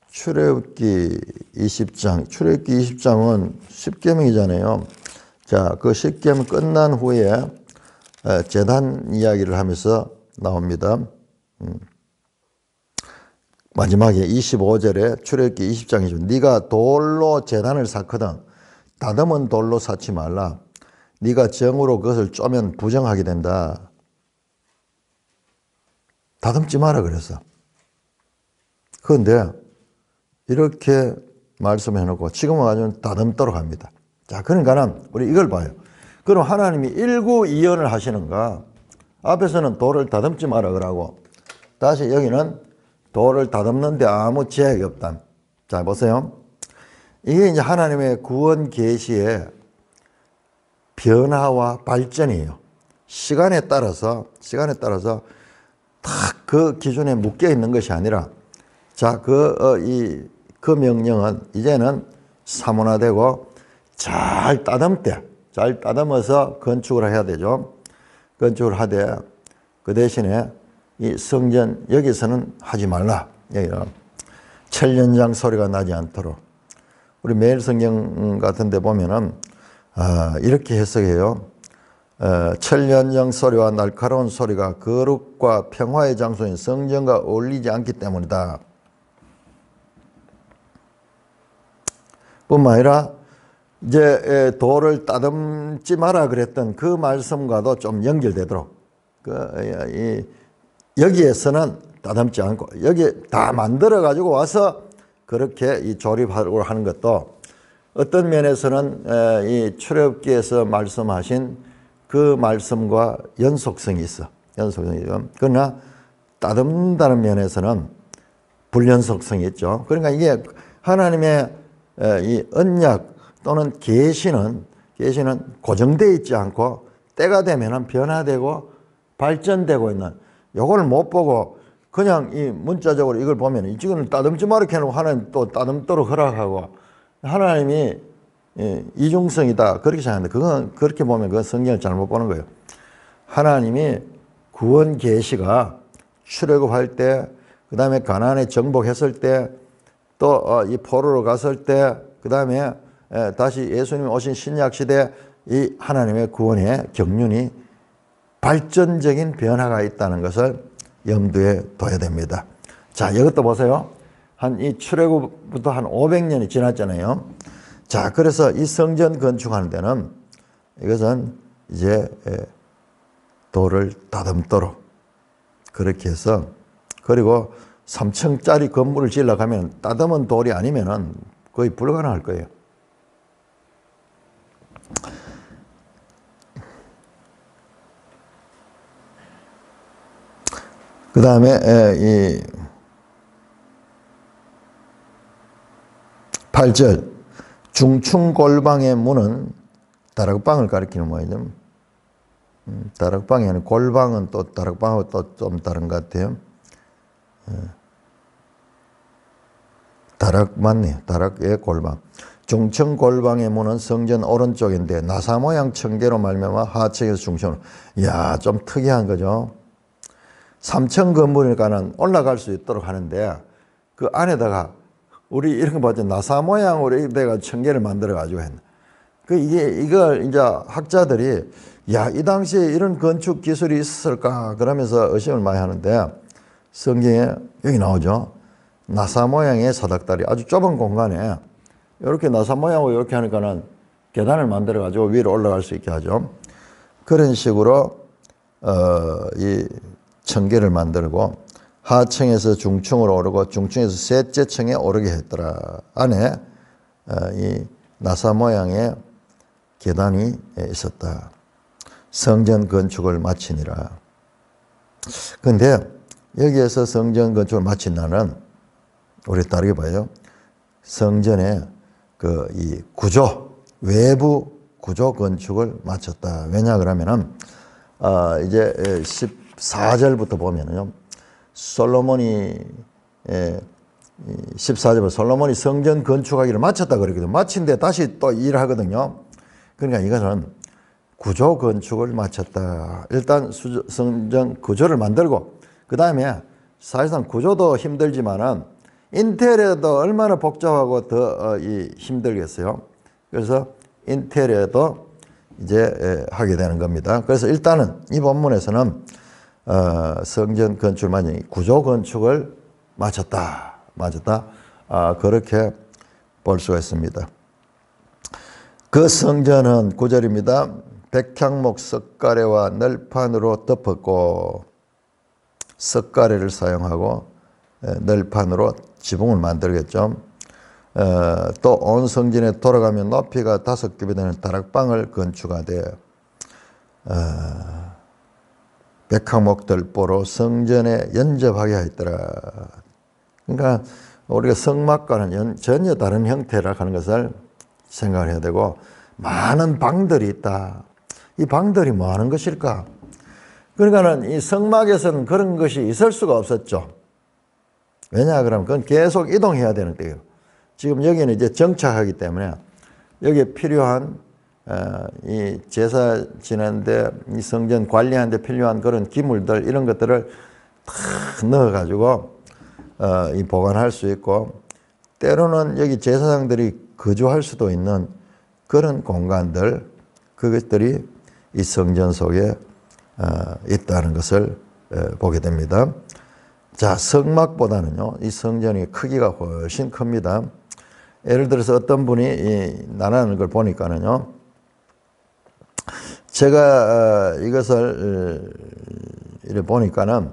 출애굽기 20장. 출애굽기 20장은 10계명이잖아요. 자, 그 10계명 끝난 후에 제단 이야기를 하면서 나옵니다. 마지막에 25절에 출애굽기 20장이죠. 네가 돌로 제단을 쌓거든 다듬은 돌로 쌓지 말라. 네가 정으로 그것을 쪼면 부정하게 된다. 다듬지 마라 그랬어. 그런데 이렇게 말씀해놓고 지금은 아주 다듬도록 합니다. 자, 그러니까는 우리 이걸 봐요. 그럼 하나님이 일구이연을 하시는가? 앞에서는 돌을 다듬지 마라 그러고 다시 여기는 돌을 다듬는데 아무 제약이 없다. 자, 보세요. 이게 이제 하나님의 구원 계시의 변화와 발전이에요. 시간에 따라서 딱 그 기준에 묶여 있는 것이 아니라 자, 그 명령은 이제는 사문화되고 잘 다듬어서 건축을 해야 되죠. 건축을 하되 그 대신에 이 성전 여기서는 하지 말라. 여기는 천년장 소리가 나지 않도록. 우리 매일 성경 같은 데 보면은 이렇게 해석해요. 천년장 소리와 날카로운 소리가 거룩과 평화의 장소인 성전과 어울리지 않기 때문이다. 뿐만 아니라 이제 돌을 다듬지 마라 그랬던 그 말씀과도 좀 연결되도록 여기에서는 다듬지 않고 여기 다 만들어 가지고 와서 그렇게 이 조립하고 하는 것도 어떤 면에서는 이 출애굽기에서 말씀하신 그 말씀과 연속성이 있어. 그러나 다듬는다는 면에서는 불연속성이 있죠. 그러니까 이게 하나님의 이 언약 또는 계시는 고정되어 있지 않고 때가 되면은 변화되고 발전되고 있는 요걸 못 보고 그냥 이 문자적으로 이걸 보면 이거는 다듬지 마라 해놓고 하나님 또 다듬도록 허락하고 하나님이 이중성이다 그렇게 생각하는데 그건 그렇게 보면 그건 성경을 잘못 보는 거예요. 하나님이 구원 계시가 출애굽할 때 그 다음에 가나안에 정복했을 때 또 이 포로로 갔을 때 그 다음에 다시 예수님이 오신 신약시대 이 하나님의 구원의 경륜이 발전적인 변화가 있다는 것을 염두에 둬야 됩니다. 자, 이것도 보세요. 이 출애굽부터 한 500년이 지났잖아요. 자, 그래서 이 성전 건축하는 데는 이것은 이제 돌을 다듬도록 그렇게 해서 그리고 3층짜리 건물을 지으려고 하면 다듬은 돌이 아니면은 거의 불가능할 거예요. 그 다음에 이 8절 중충골방의 문은 다락방을 가리키는 모양이죠. 다락방이 아니라 골방은 또 다락방하고 또 좀 다른 것 같아요. 다락 맞네요. 다락의 골방. 중층 골방의 문은 성전 오른쪽인데 나사 모양 청계로 말미암아 하층에서 중층으로. 이야, 좀 특이한 거죠. 3층 건물이니까는 올라갈 수 있도록 하는데 그 안에다가 우리 이런 거 봤죠. 나사 모양으로 내가 청계를 만들어 가지고 했네. 이걸 이제 학자들이 야, 이 당시에 이런 건축 기술이 있었을까 그러면서 의심을 많이 하는데 성경에 여기 나오죠. 나사 모양의 사닥다리 아주 좁은 공간에 이렇게 나사 모양으로 이렇게 하니까는 계단을 만들어 가지고 위로 올라갈 수 있게 하죠. 그런 식으로 이 청계를 만들고 하층에서 중층으로 오르고 중층에서 셋째 층에 오르게 했더라. 안에 이 나사 모양의 계단이 있었다. 성전 건축을 마치니라. 그런데 여기에서 성전 건축을 마친 날은 우리 다르게 봐요. 성전의 이 구조, 외부 구조 건축을 마쳤다. 왜냐 그러면은 이제 14절부터 보면은요. 솔로몬이 14절부터 솔로몬이 성전 건축하기를 마쳤다 그러거든요. 마친데 다시 또 일하거든요. 그러니까 이것은 구조 건축을 마쳤다. 일단 성전 구조를 만들고 그 다음에 사실상 구조도 힘들지만은 인테리어도 얼마나 복잡하고 더 힘들겠어요. 그래서 인테리어도 이제 하게 되는 겁니다. 그래서 일단은 이 본문에서는 성전 건축을 마치니 구조 건축을 마쳤다. 그렇게 볼 수가 있습니다. 그 성전은 9절입니다. 백향목 석가래와 널판으로 덮었고, 석가래를 사용하고 널판으로 지붕을 만들겠죠. 또 온 성전에 돌아가며 높이가 5겹이 되는 다락방을 건축하되 백향목 들보로 성전에 연접하게 하였더라. 그러니까 우리가 성막과는 전혀 다른 형태라 하는 것을 생각을 해야 되고, 많은 방들이 있다. 이 방들이 뭐 하는 것일까? 그러니까는 이 성막에서는 그런 것이 있을 수가 없었죠. 왜냐 그러면 그건 계속 이동해야 되는 때예요. 지금 여기는 이제 정착하기 때문에 여기에 필요한 이 제사 지내는데 이 성전 관리하는데 필요한 그런 기물들 이런 것들을 다 넣어가지고 이 보관할 수 있고, 때로는 여기 제사장들이 거주할 수도 있는 그런 공간들, 그것들이 이 성전 속에 있다는 것을 보게 됩니다. 자, 성막보다는요, 이 성전이 크기가 훨씬 큽니다. 예를 들어서 어떤 분이 나라는 걸 보니까는요, 제가 이것을 이렇게 보니까는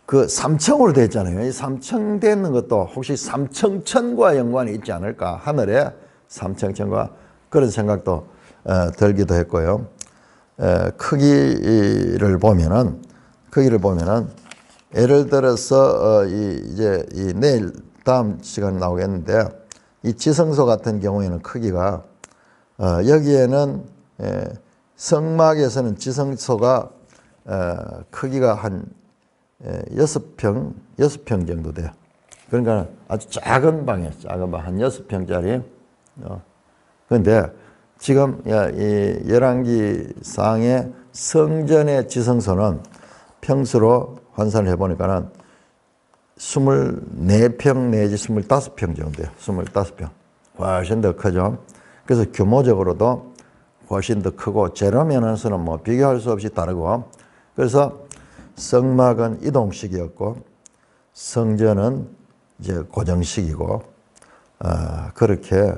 그 3층으로 되어 있잖아요. 이 3층 되는 것도 혹시 삼층천과 연관이 있지 않을까? 하늘에 삼층천과 그런 생각도 들기도 했고요. 크기를 보면은 예를 들어서 이제 내일 다음 시간에 나오겠는데, 이 지성소 같은 경우에는 크기가 여기에는 성막에서는 지성소가 크기가 한 6평 정도 돼요. 그러니까 아주 작은 방이에요. 작은 방, 한 6평짜리. 그런데 지금 이 열왕기상의 성전의 지성소는 평수로 환산을 해보니까는 24평 내지 25평 정도 돼요. 25평. 훨씬 더 크죠. 그래서 규모적으로도 훨씬 더 크고, 재료 면에서는 뭐 비교할 수 없이 다르고, 그래서 성막은 이동식이었고 성전은 이제 고정식이고, 그렇게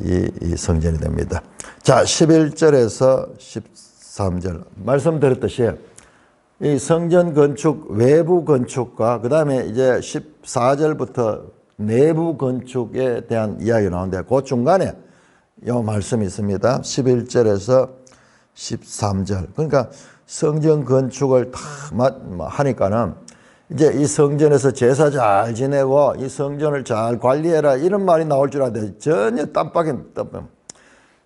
이 성전이 됩니다. 자, 11절에서 13절 말씀드렸듯이 이 성전 건축 외부 건축과 그 다음에 이제 14절부터 내부 건축에 대한 이야기가 나오는데, 그 중간에 이 말씀이 있습니다. 11절에서 13절. 그러니까 성전 건축을 다 하니까는 이제 이 성전에서 제사 잘 지내고 이 성전을 잘 관리해라 이런 말이 나올 줄 알았는데 전혀 땀빡인 땀.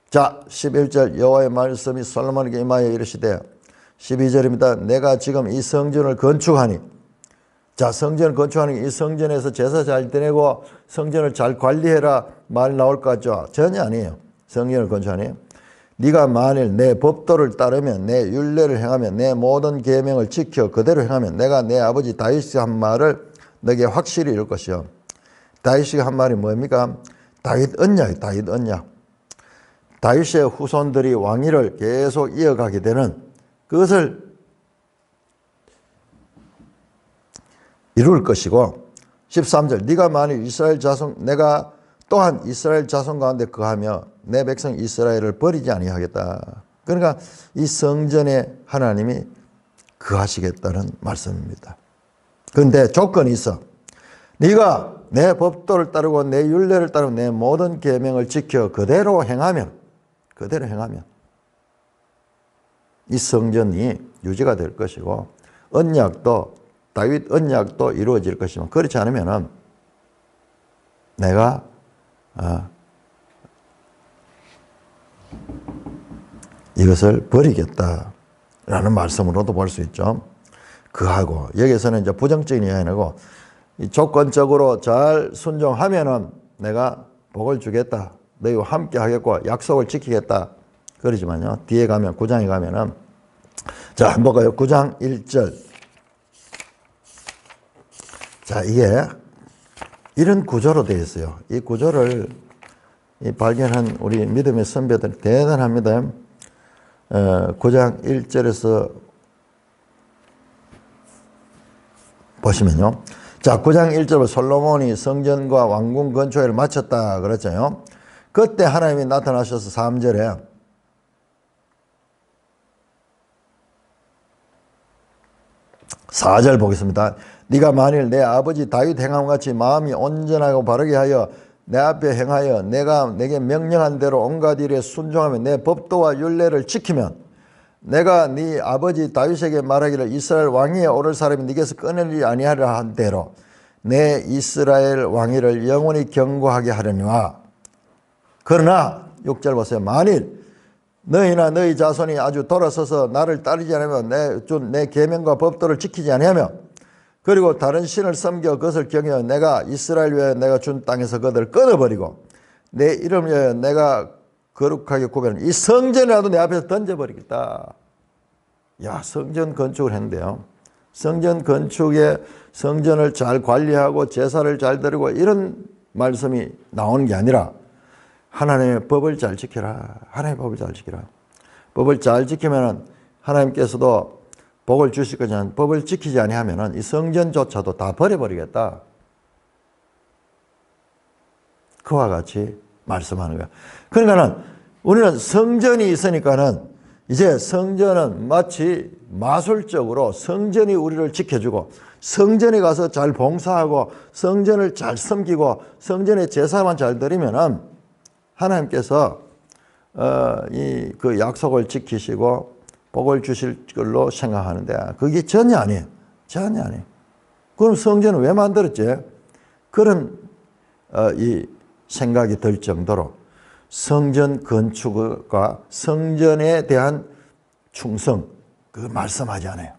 자, 11절 여호와의 말씀이 솔로몬에게 임하여 이르시되, 12절입니다. 내가 지금 이 성전을 건축하니, 자, 성전을 건축하니 이 성전에서 제사 잘 지내고 성전을 잘 관리해라 말이 나올 것 같죠? 전혀 아니에요. 성전을 건축하니 네가 만일 내 법도를 따르면, 내 율례를 행하면, 내 모든 계명을 지켜 그대로 행하면 내가 내 아버지 다윗이 한 말을 너에게 확실히 이룰 것이요. 다윗이 한 말이 뭡니까? 다윗 언약. 다윗의 후손들이 왕위를 계속 이어가게 되는 그것을 이룰 것이고, 13절 네가 만일 이스라엘 자손, 내가 또한 이스라엘 자손 가운데 거하며 내 백성 이스라엘을 버리지 아니하겠다. 그러니까 이 성전에 하나님이 거하시겠다는 말씀입니다. 그런데 조건이 있어. 네가 내 법도를 따르고 내 율례를 따르고 내 모든 계명을 지켜 그대로 행하면 이 성전이 유지가 될 것이고, 언약도 다윗 언약도 이루어질 것이지만, 그렇지 않으면은 내가 이것을 버리겠다라는 말씀으로도 볼 수 있죠. 그하고 여기서는 이제 부정적인 이야기가 아니고 조건적으로 잘 순종하면은 내가 복을 주겠다, 너희와 함께 하겠고 약속을 지키겠다 그러지만요, 뒤에 가면 9장에 가면은, 자, 한번 볼까요? 9장 1절 자, 이게 이런 구조로 되어 있어요. 이 구조를 발견한 우리 믿음의 선배들 대단합니다. 9장 1절에서 보시면요. 자, 9장 1절 솔로몬이 성전과 왕궁 건축을 마쳤다 그랬잖아요. 그때 하나님이 나타나셔서 3절에 4절 보겠습니다. 네가 만일 내 아버지 다윗 행함 같이 마음이 온전하고 바르게 하여 내 앞에 행하여 내가 내게 명령한 대로 온갖 일에 순종하며 내 법도와 율례를 지키면 내가 네 아버지 다윗에게 말하기를 이스라엘 왕위에 오를 사람이 네게서 끊으리 아니하리라 한 대로 내 이스라엘 왕위를 영원히 견고하게 하려니와 그러나 6절 보세요. 만일 너희나 너희 자손이 아주 돌아서서 나를 따르지 않으면 내 계명과 법도를 지키지 아니하며 그리고 다른 신을 섬겨 그것을 경외하여 내가 이스라엘 위에 내가 준 땅에서 그들을 끊어버리고 내 이름을 위하여 내가 거룩하게 구별한 이 성전이라도 내 앞에서 던져버리겠다. 야, 성전 건축을 했는데요. 성전 건축에 성전을 잘 관리하고 제사를 잘 드리고 이런 말씀이 나오는 게 아니라 하나님의 법을 잘 지켜라. 하나님의 법을 잘 지켜라. 법을 잘 지키면 하나님께서도 복을 주실 거지만 법을 지키지 아니하면 이 성전조차도 다 버려버리겠다. 그와 같이 말씀하는 거야. 그러니까는 우리는 성전이 있으니까는 이제 성전은 마치 마술적으로 성전이 우리를 지켜주고 성전에 가서 잘 봉사하고 성전을 잘 섬기고 성전의 제사만 잘 드리면은 하나님께서 그 약속을 지키시고 복을 주실 걸로 생각하는데 그게 전혀 아니에요. 전혀 아니에요. 그럼 성전을 왜 만들었지? 그런 이 생각이 들 정도로 성전 건축과 성전에 대한 충성 그거 말씀하지 않아요.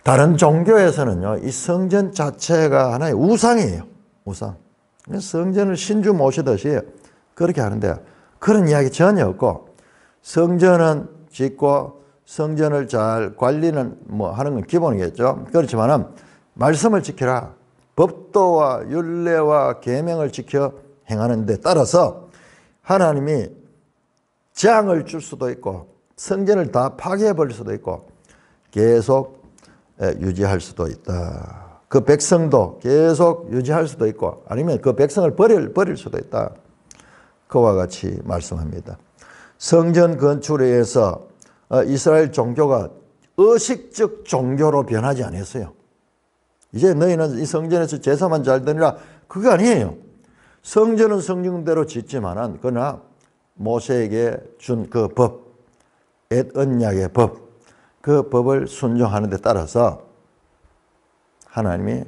다른 종교에서는요, 이 성전 자체가 하나의 우상이에요. 우상. 성전을 신주 모시듯이 그렇게 하는데 그런 이야기 전혀 없고 성전은 짓고 성전을 잘 관리는 뭐 하는 건 기본이겠죠. 그렇지만은 말씀을 지키라. 법도와 율례와 계명을 지켜 행하는 데 따라서 하나님이 재앙을 줄 수도 있고 성전을 다 파괴해 버릴 수도 있고 계속 유지할 수도 있다. 그 백성도 계속 유지할 수도 있고 아니면 그 백성을 버릴 수도 있다. 그와 같이 말씀합니다. 성전 건축에 의해서 이스라엘 종교가 의식적 종교로 변하지 않았어요. 이제 너희는 이 성전에서 제사만 잘 드리라 그거 아니에요. 성전은 성경대로 짓지만은 그러나 모세에게 준 그 법, 옛 언약의 법, 그 법을 순종하는 데 따라서 하나님이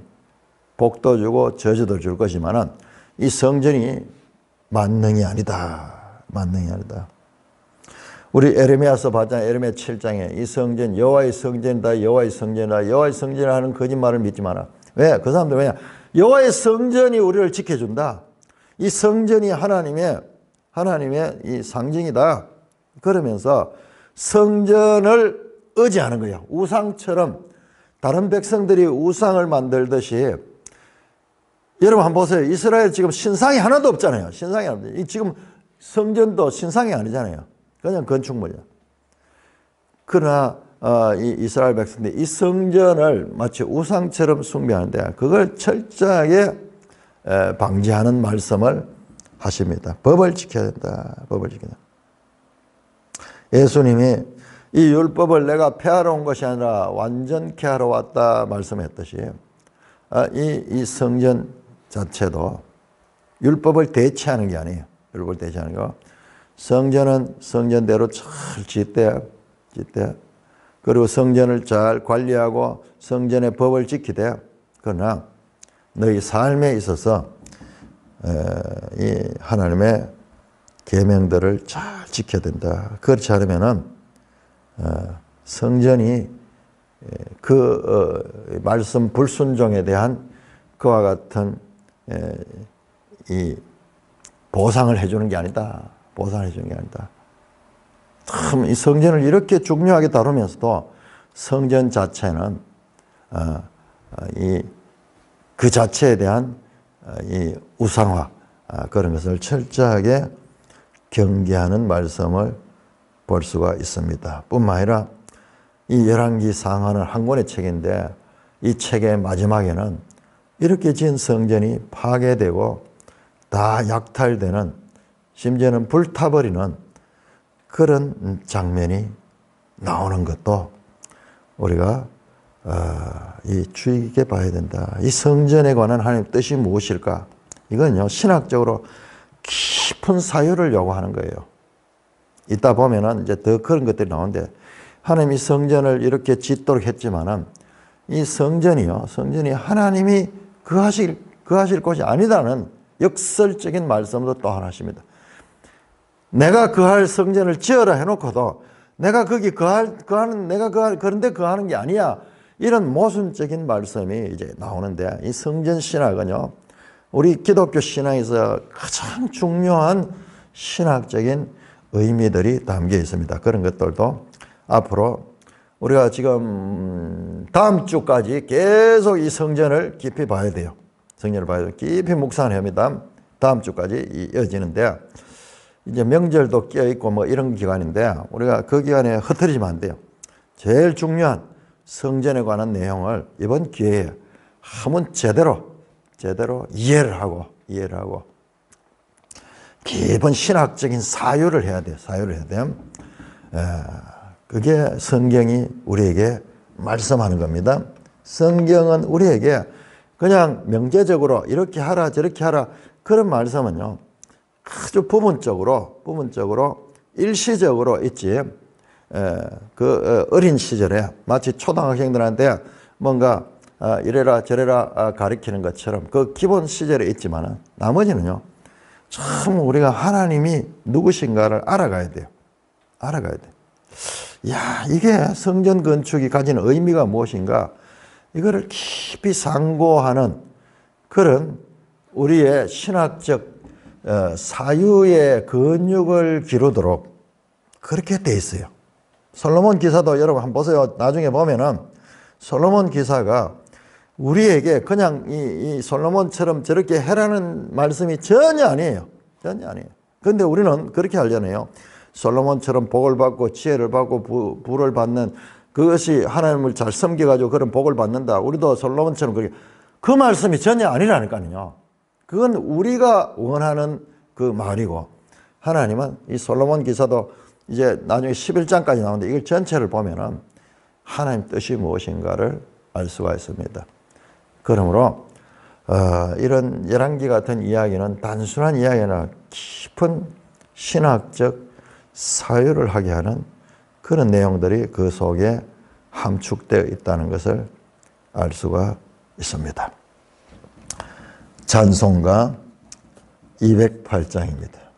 복도 주고 저주도 줄 것이지만은 이 성전이 만능이 아니다. 만능이 아니다. 우리 에레미야서 8장, 에레미야 7장에 이 성전 여호와의 성전이다, 여호와의 성전이다, 여호와의 성전이라 하는 거짓말을 믿지 마라. 왜? 그 사람들 왜냐? 여호와의 성전이 우리를 지켜준다. 이 성전이 하나님의 이 상징이다. 그러면서 성전을 의지하는 거야. 우상처럼 다른 백성들이 우상을 만들듯이 여러분 한번 보세요. 이스라엘 지금 신상이 하나도 없잖아요. 신상이 하나도. 지금 성전도 신상이 아니잖아요. 그냥 건축물이야. 그러나 이 이스라엘 백성들이 이 성전을 마치 우상처럼 숭배하는데 그걸 철저하게 방지하는 말씀을 하십니다. 법을 지켜야 된다. 법을 지켜야 된다. 예수님이 이 율법을 내가 폐하러 온 것이 아니라 완전케 하러 왔다 말씀했듯이 이 성전 자체도 율법을 대체하는 게 아니에요. 율법을 대체하는 거. 성전은 성전대로 잘 짓되 그리고 성전을 잘 관리하고 성전의 법을 지키되 그러나 너희 삶에 있어서 이 하나님의 계명들을 잘 지켜야 된다. 그렇지 않으면은 성전이 그 말씀 불순종에 대한 그와 같은 이 보상을 해주는 게 아니다. 보상을 해주는 게 아니다. 참 이 성전을 이렇게 중요하게 다루면서도 성전 자체는 그 자체에 대한 이 우상화 그런 것을 철저하게 경계하는 말씀을 볼 수가 있습니다. 뿐만 아니라 이 열왕기 상하는 한 권의 책인데 이 책의 마지막에는 이렇게 지은 성전이 파괴되고 다 약탈되는, 심지어는 불타버리는 그런 장면이 나오는 것도 우리가 주의 깊게 봐야 된다. 이 성전에 관한 하나님의 뜻이 무엇일까? 이건요, 신학적으로 깊은 사유를 요구하는 거예요. 이따 보면은 이제 더 그런 것들이 나오는데, 하나님이 성전을 이렇게 짓도록 했지만은 이 성전이 하나님이 거하실 곳이 아니다는 역설적인 말씀도 또 하나 하십니다. 내가 거할 성전을 지어라 해놓고도 내가 거기 그런데 거하는 게 아니야. 이런 모순적인 말씀이 이제 나오는데, 이 성전 신학은요, 우리 기독교 신앙에서 가장 중요한 신학적인 의미들이 담겨 있습니다. 그런 것들도 앞으로 우리가 지금 다음 주까지 계속 이 성전을 깊이 봐야 돼요. 성전을 봐야 돼요. 깊이 묵상을 합니다. 다음 주까지 이어지는데, 이제 명절도 껴있고 뭐 이런 기간인데 우리가 그 기간에 흩어지면 안 돼요. 제일 중요한 성전에 관한 내용을 이번 기회에 한번 제대로 이해를 하고 깊은 신학적인 사유를 해야 돼요. 그게 성경이 우리에게 말씀하는 겁니다. 성경은 우리에게 그냥 명제적으로 이렇게 하라 저렇게 하라 그런 말씀은요, 아주 부분적으로 일시적으로 있지. 어린 시절에 마치 초등학생들한테 뭔가 이래라 저래라 가르치는 것처럼 그 기본 시절에 있지만 나머지는요, 참 우리가 하나님이 누구신가를 알아가야 돼요. 야, 이게 성전 건축이 가지는 의미가 무엇인가, 이거를 깊이 상고하는 그런 우리의 신학적 사유의 근육을 기르도록 그렇게 돼 있어요. 솔로몬 기사도 여러분 한번 보세요. 나중에 보면은 솔로몬 기사가 우리에게 그냥 이 솔로몬처럼 저렇게 해라는 말씀이 전혀 아니에요. 그런데 우리는 그렇게 하려네요. 솔로몬처럼 복을 받고 지혜를 받고 부를 받는, 그것이 하나님을 잘 섬겨가지고 그런 복을 받는다. 우리도 솔로몬처럼 그렇게, 그 말씀이 전혀 아니라니까요. 그건 우리가 원하는 그 말이고, 하나님은 이 솔로몬 기사도 이제 나중에 11장까지 나오는데 이걸 전체를 보면은 하나님 뜻이 무엇인가를 알 수가 있습니다. 그러므로 이런 열왕기 같은 이야기는 단순한 이야기가 아니라 깊은 신학적 사유를 하게 하는 그런 내용들이 그 속에 함축되어 있다는 것을 알 수가 있습니다. 찬송가 208장입니다.